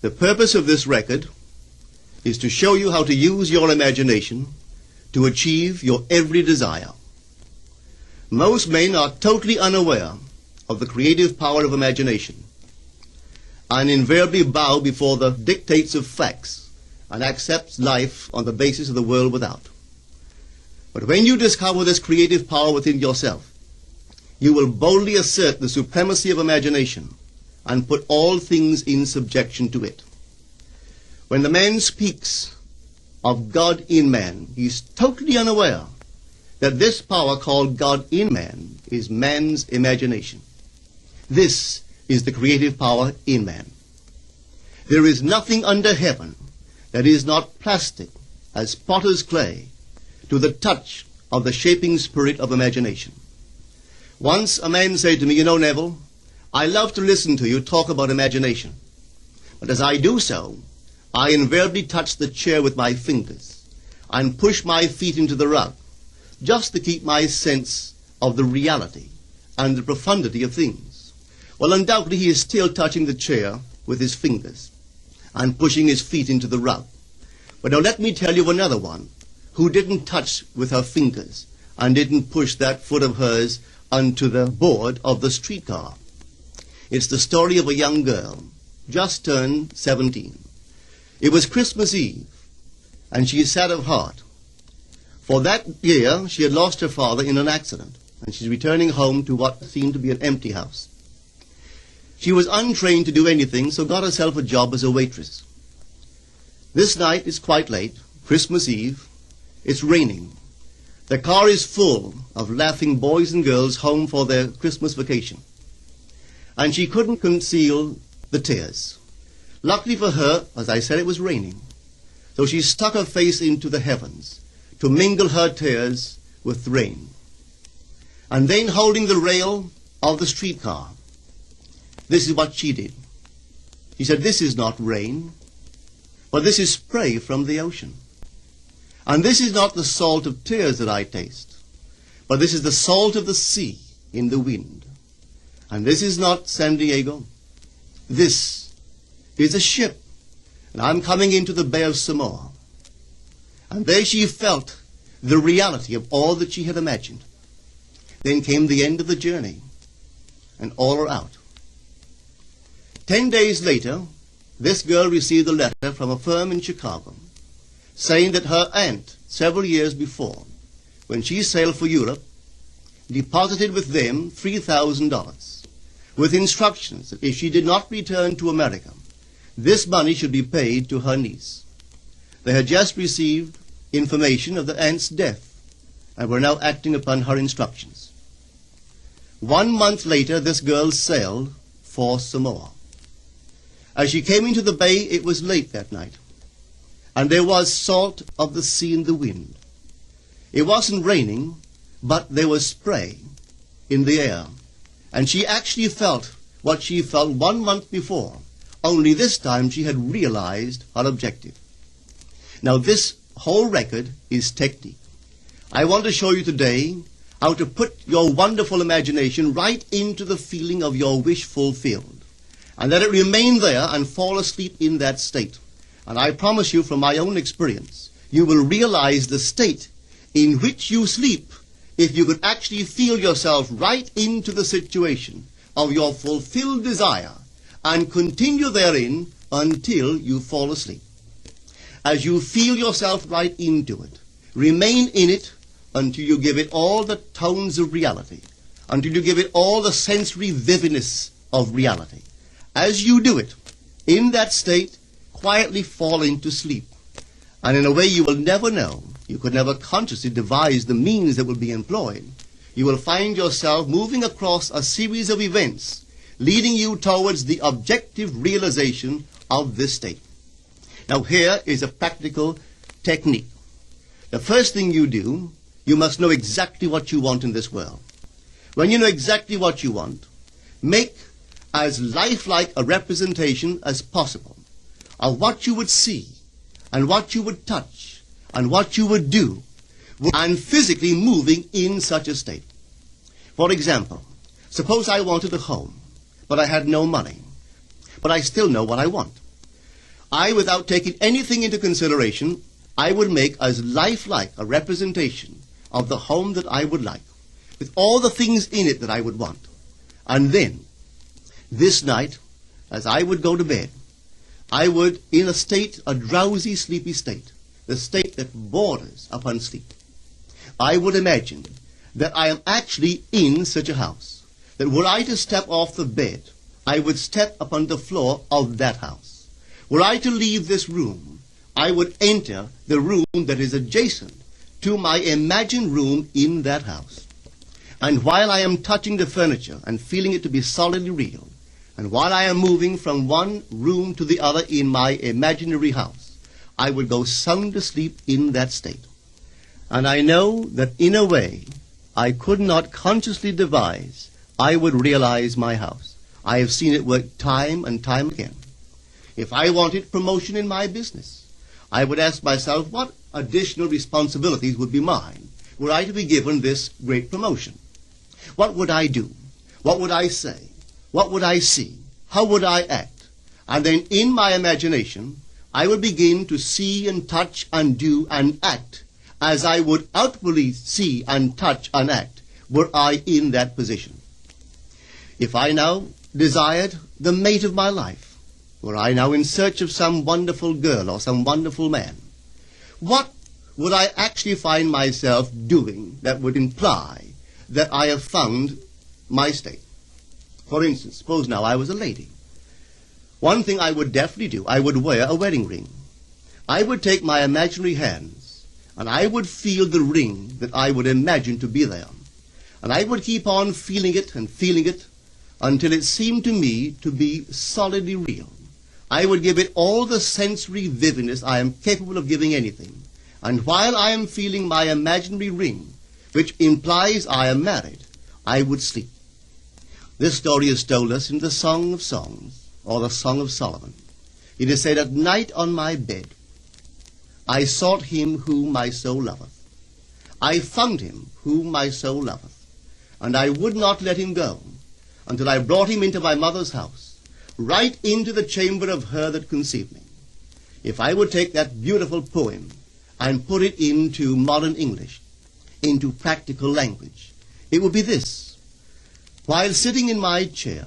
The purpose of this record is to show you how to use your imagination to achieve your every desire. Most men are totally unaware of the creative power of imagination and invariably bow before the dictates of facts and accept life on the basis of the world without. But when you discover this creative power within yourself, you will boldly assert the supremacy of imagination and put all things in subjection to it. When the man speaks of God in man, he is totally unaware that this power called God in man is man's imagination. This is the creative power in man. There is nothing under heaven that is not plastic as potter's clay to the touch of the shaping spirit of imagination. Once a man said to me, "You know, Neville, I love to listen to you talk about imagination. But as I do so, I invariably touch the chair with my fingers and push my feet into the rug, just to keep my sense of the reality and the profundity of things." Well, undoubtedly he is still touching the chair with his fingers and pushing his feet into the rug. But now let me tell you another one who didn't touch with her fingers and didn't push that foot of hers onto the board of the streetcar. It's the story of a young girl, just turned 17. It was Christmas Eve, and she is sad of heart. For that year, she had lost her father in an accident, and she's returning home to what seemed to be an empty house. She was untrained to do anything, so got herself a job as a waitress. This night is quite late, Christmas Eve. It's raining. The car is full of laughing boys and girls home for their Christmas vacation. And she couldn't conceal the tears. Luckily for her, as I said, it was raining. So she stuck her face into the heavens to mingle her tears with rain. And then, holding the rail of the streetcar, this is what she did. She said, "This is not rain, but this is spray from the ocean. And this is not the salt of tears that I taste, but this is the salt of the sea in the wind. And this is not San Diego. This is a ship, and I'm coming into the Bay of Samoa." And there she felt the reality of all that she had imagined. Then came the end of the journey, and all are out. 10 days later, this girl received a letter from a firm in Chicago saying that her aunt, several years before, when she sailed for Europe, deposited with them $3,000 with instructions that if she did not return to America, this money should be paid to her niece. They had just received information of the aunt's death and were now acting upon her instructions. 1 month later, this girl sailed for Samoa. As she came into the bay, it was late that night, and there was salt of the sea in the wind. It wasn't raining, but there was spray in the air, and she actually felt what she felt 1 month before, only this time she had realized her objective. Now this whole record is technique. I want to show you today how to put your wonderful imagination right into the feeling of your wish fulfilled, and let it remain there and fall asleep in that state. And I promise you from my own experience, you will realize the state in which you sleep if you could actually feel yourself right into the situation of your fulfilled desire and continue therein until you fall asleep. As you feel yourself right into it, remain in it until you give it all the tones of reality, until you give it all the sensory vividness of reality. As you do it, in that state, quietly fall into sleep. And in a way you will never know, you could never consciously devise the means that will be employed, you will find yourself moving across a series of events leading you towards the objective realization of this state. Now here is a practical technique. The first thing you do, you must know exactly what you want in this world. When you know exactly what you want, make as lifelike a representation as possible of what you would see and what you would touch and what you would do and physically moving in such a state. For example, suppose I wanted a home, but I had no money, but I still know what I want. without taking anything into consideration, I would make as lifelike a representation of the home that I would like, with all the things in it that I would want. And then, this night, as I would go to bed, I would, in a drowsy, sleepy state, the state that borders upon sleep, I would imagine that I am actually in such a house, that were I to step off the bed, I would step upon the floor of that house. Were I to leave this room, I would enter the room that is adjacent to my imagined room in that house. And while I am touching the furniture and feeling it to be solidly real, and while I am moving from one room to the other in my imaginary house, I would go sound asleep in that state. And I know that in a way I could not consciously devise, I would realize my house. I have seen it work time and time again. If I wanted promotion in my business, I would ask myself what additional responsibilities would be mine were I to be given this great promotion. What would I do? What would I say? What would I see? How would I act? And then in my imagination, I would begin to see and touch and do and act as I would outwardly see and touch and act were I in that position. If I now desired the mate of my life, were I now in search of some wonderful girl or some wonderful man, what would I actually find myself doing that would imply that I have found my state? For instance, suppose now I was a lady. One thing I would definitely do, I would wear a wedding ring. I would take my imaginary hands, and I would feel the ring that I would imagine to be there. And I would keep on feeling it until it seemed to me to be solidly real. I would give it all the sensory vividness I am capable of giving anything. And while I am feeling my imaginary ring, which implies I am married, I would sleep. This story is told us in the Song of Songs, or the Song of Solomon. It is said, "At night on my bed, I sought him whom my soul loveth. I found him whom my soul loveth, and I would not let him go until I brought him into my mother's house, right into the chamber of her that conceived me." If I would take that beautiful poem and put it into modern English, into practical language, it would be this. While sitting in my chair,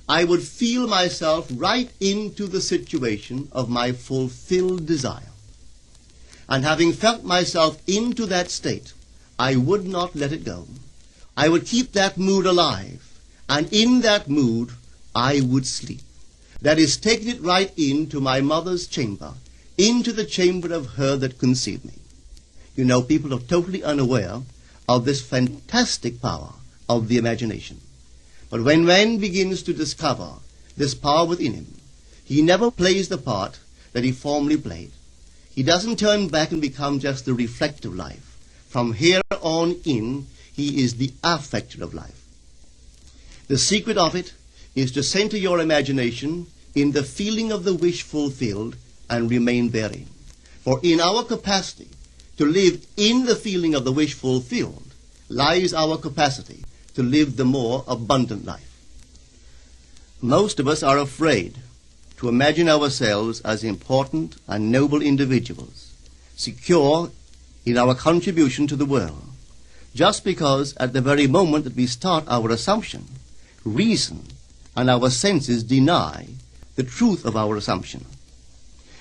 I would feel myself right into the situation of my fulfilled desire. And having felt myself into that state, I would not let it go. I would keep that mood alive, and in that mood I would sleep. That is, taking it right into my mother's chamber, into the chamber of her that conceived me. You know, people are totally unaware of this fantastic power of the imagination. But when man begins to discover this power within him, he never plays the part that he formerly played. He doesn't turn back and become just the reflective life. From here on in, he is the affecter of life. The secret of it is to center your imagination in the feeling of the wish fulfilled and remain therein. For in our capacity to live in the feeling of the wish fulfilled lies our capacity to live the more abundant life. Most of us are afraid to imagine ourselves as important and noble individuals, secure in our contribution to the world, just because at the very moment that we start our assumption, reason and our senses deny the truth of our assumption.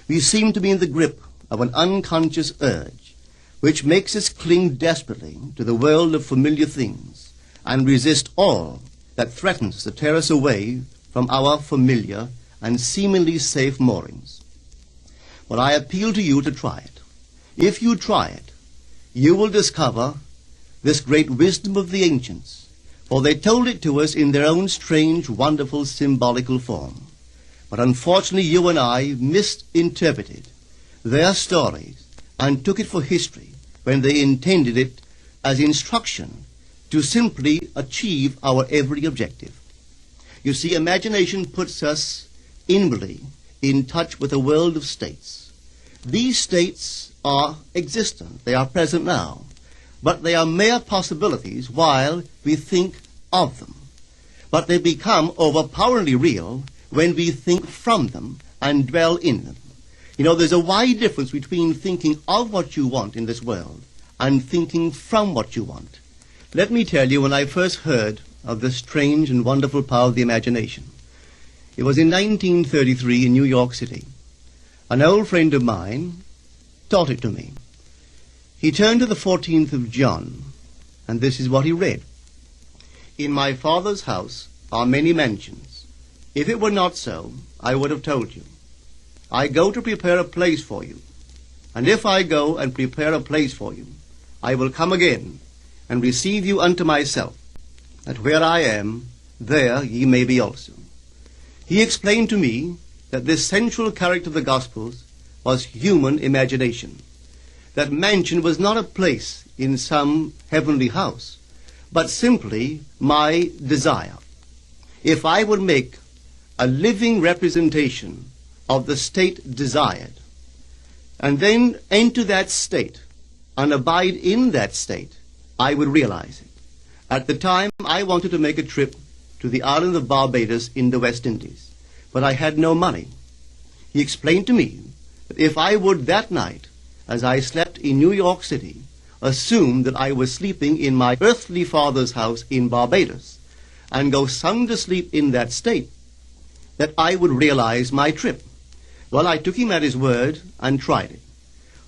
We seem to be in the grip of an unconscious urge which makes us cling desperately to the world of familiar things and resist all that threatens to tear us away from our familiar and seemingly safe moorings. But I appeal to you to try it. If you try it, you will discover this great wisdom of the ancients, for they told it to us in their own strange, wonderful, symbolical form. But unfortunately, you and I misinterpreted their stories and took it for history when they intended it as instruction to simply achieve our every objective. You see, imagination puts us inwardly in touch with a world of states. These states are existent. They are present now. But they are mere possibilities while we think of them. But they become overpoweringly real when we think from them and dwell in them. You know, there's a wide difference between thinking of what you want in this world and thinking from what you want. Let me tell you, when I first heard of the strange and wonderful power of the imagination, it was in 1933 in New York City. An old friend of mine taught it to me. He turned to the 14th of John, and this is what he read. In my Father's house are many mansions. If it were not so, I would have told you. I go to prepare a place for you. And if I go and prepare a place for you, I will come again and receive you unto myself, that where I am, there ye may be also. He explained to me that this central character of the Gospels was human imagination, that mansion was not a place in some heavenly house, but simply my desire. If I would make a living representation of the state desired, and then enter that state and abide in that state, I would realize it. At the time, I wanted to make a trip to the island of Barbados in the West Indies, but I had no money. He explained to me that if I would that night, as I slept in New York City, assume that I was sleeping in my earthly father's house in Barbados, and go sound asleep in that state, that I would realize my trip. Well, I took him at his word and tried it.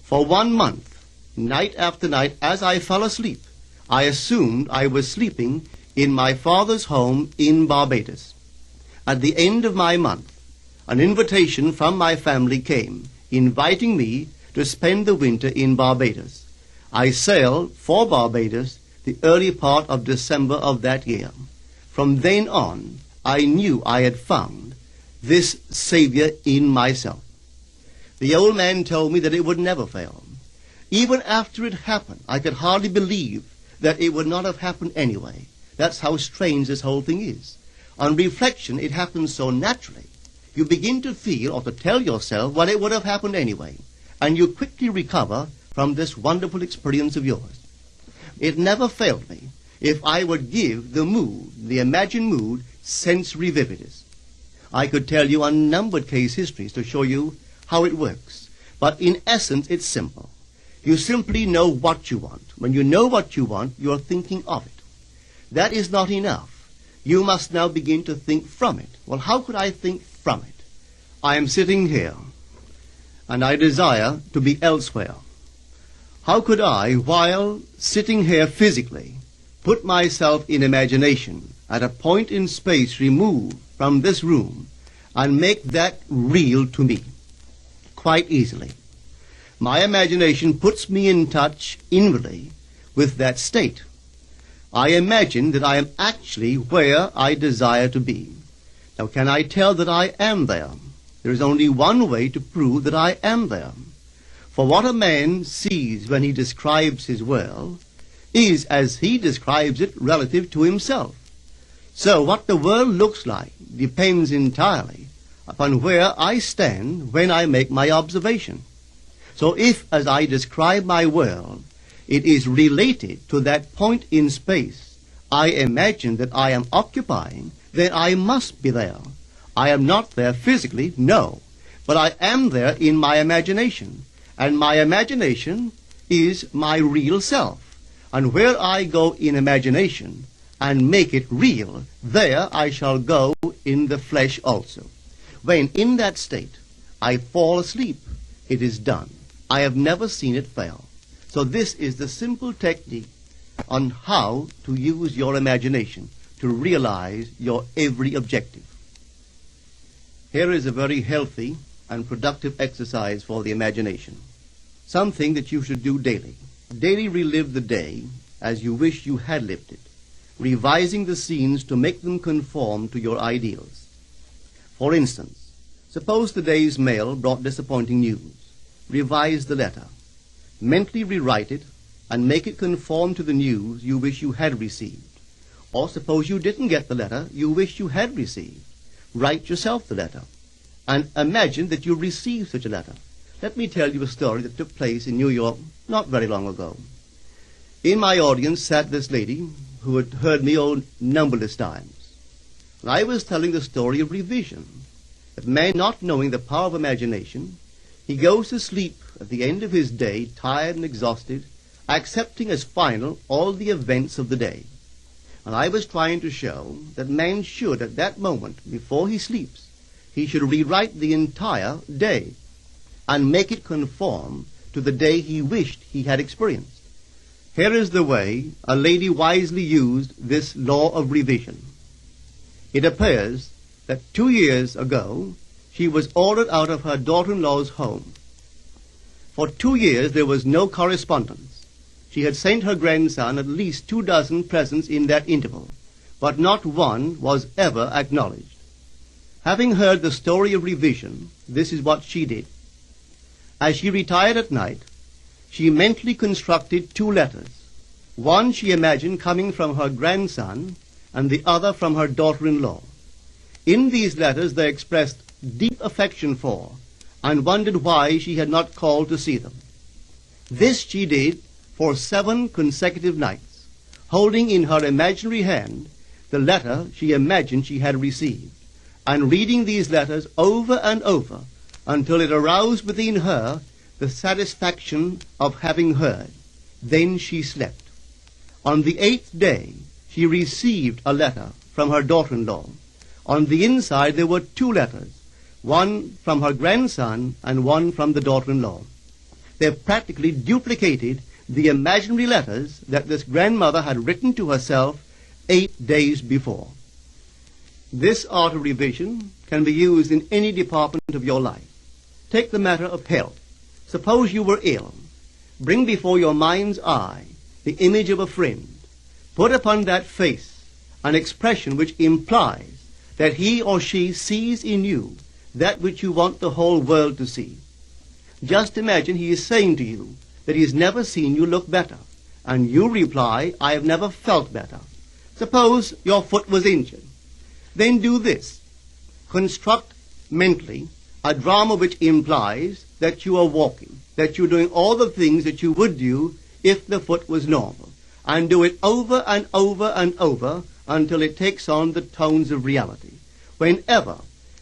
For 1 month, night after night, as I fell asleep, I assumed I was sleeping in my father's home in Barbados. At the end of my month, an invitation from my family came, inviting me to spend the winter in Barbados. I sailed for Barbados the early part of December of that year. From then on, I knew I had found this Savior in myself. The old man told me that it would never fail. Even after it happened, I could hardly believe that it would not have happened anyway. That's how strange this whole thing is. On reflection, it happens so naturally. You begin to feel or to tell yourself, well, it would have happened anyway, and you quickly recover from this wonderful experience of yours. It never failed me if I would give the mood, the imagined mood, sensory vividness. I could tell you unnumbered case histories to show you how it works, but in essence it's simple. You simply know what you want. When you know what you want, you're thinking of it. That is not enough. You must now begin to think from it. Well, how could I think from it? I am sitting here, and I desire to be elsewhere. How could I, while sitting here physically, put myself in imagination at a point in space removed from this room and make that real to me? Quite easily. My imagination puts me in touch inwardly with that state. I imagine that I am actually where I desire to be. Now, can I tell that I am there? There is only one way to prove that I am there. For what a man sees when he describes his world is as he describes it relative to himself. So what the world looks like depends entirely upon where I stand when I make my observation. So if, as I describe my world, it is related to that point in space I imagine that I am occupying, then I must be there. I am not there physically, no, but I am there in my imagination, and my imagination is my real self. And where I go in imagination and make it real, there I shall go in the flesh also. When in that state I fall asleep, it is done. I have never seen it fail. So this is the simple technique on how to use your imagination to realize your every objective. Here is a very healthy and productive exercise for the imagination. Something that you should do daily. Daily relive the day as you wish you had lived it, revising the scenes to make them conform to your ideals. For instance, suppose the day's mail brought disappointing news. Revise the letter. Mentally rewrite it and make it conform to the news you wish you had received. Or suppose you didn't get the letter you wish you had received. Write yourself the letter and imagine that you received such a letter. Let me tell you a story that took place in New York not very long ago. In my audience sat this lady who had heard me numberless times. And I was telling the story of revision. that man, not knowing the power of imagination, he goes to sleep at the end of his day, tired and exhausted, accepting as final all the events of the day. And I was trying to show that man should, at that moment, before he sleeps, he should rewrite the entire day and make it conform to the day he wished he had experienced. Here is the way a lady wisely used this law of revision. It appears that 2 years ago she was ordered out of her daughter-in-law's home. For 2 years there was no correspondence. She had sent her grandson at least 24 presents in that interval, but not one was ever acknowledged. Having heard the story of revision, this is what she did. As she retired at night, she mentally constructed 2 letters. One she imagined coming from her grandson, and the other from her daughter-in-law. In these letters they expressed deep affection for, and wondered why she had not called to see them. This she did for 7 consecutive nights, holding in her imaginary hand the letter she imagined she had received, and reading these letters over and over until it aroused within her the satisfaction of having heard. Then she slept. On the 8th day, she received a letter from her daughter-in-law. On the inside there were 2 letters, one from her grandson and one from the daughter-in-law. They practically duplicated the imaginary letters that this grandmother had written to herself 8 days before. This art of revision can be used in any department of your life. Take the matter of health. Suppose you were ill. Bring before your mind's eye the image of a friend. Put upon that face an expression which implies that he or she sees in you that which you want the whole world to see. Just imagine he is saying to you that he has never seen you look better, and you reply, I have never felt better. Suppose your foot was injured. Then do this. Construct mentally a drama which implies that you are walking, that you're doing all the things that you would do if the foot was normal, and do it over and over and over until it takes on the tones of reality. Whenever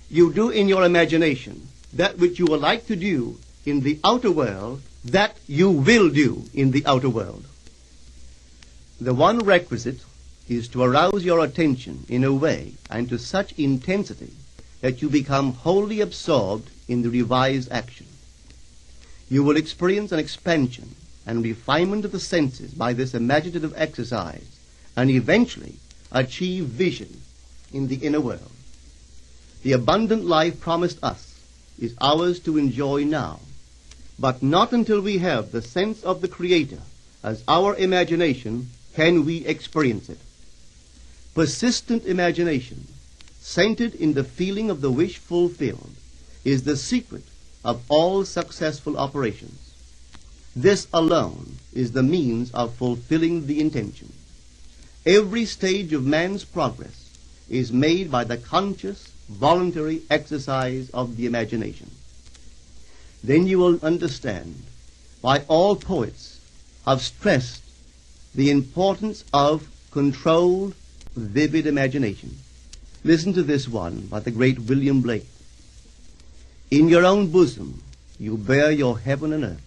you do in your imagination that which you would like to do in the outer world, that you will do in the outer world. The one requisite is to arouse your attention in a way and to such intensity that you become wholly absorbed in the revised action. You will experience an expansion and refinement of the senses by this imaginative exercise, and eventually achieve vision in the inner world. The abundant life promised us is ours to enjoy now, but not until we have the sense of the Creator as our imagination can we experience it. Persistent imagination, centered in the feeling of the wish fulfilled, is the secret of all successful operations. This alone is the means of fulfilling the intention. Every stage of man's progress is made by the conscious, voluntary exercise of the imagination. Then you will understand why all poets have stressed the importance of controlled, vivid imagination. Listen to this one by the great William Blake. In your own bosom you bear your heaven and earth,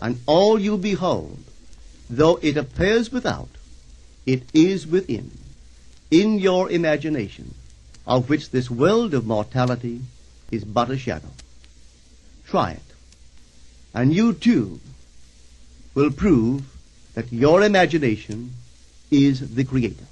and all you behold, though it appears without, it is within, in your imagination, of which this world of mortality is but a shadow. Try it, and you too will prove that your imagination is the Creator.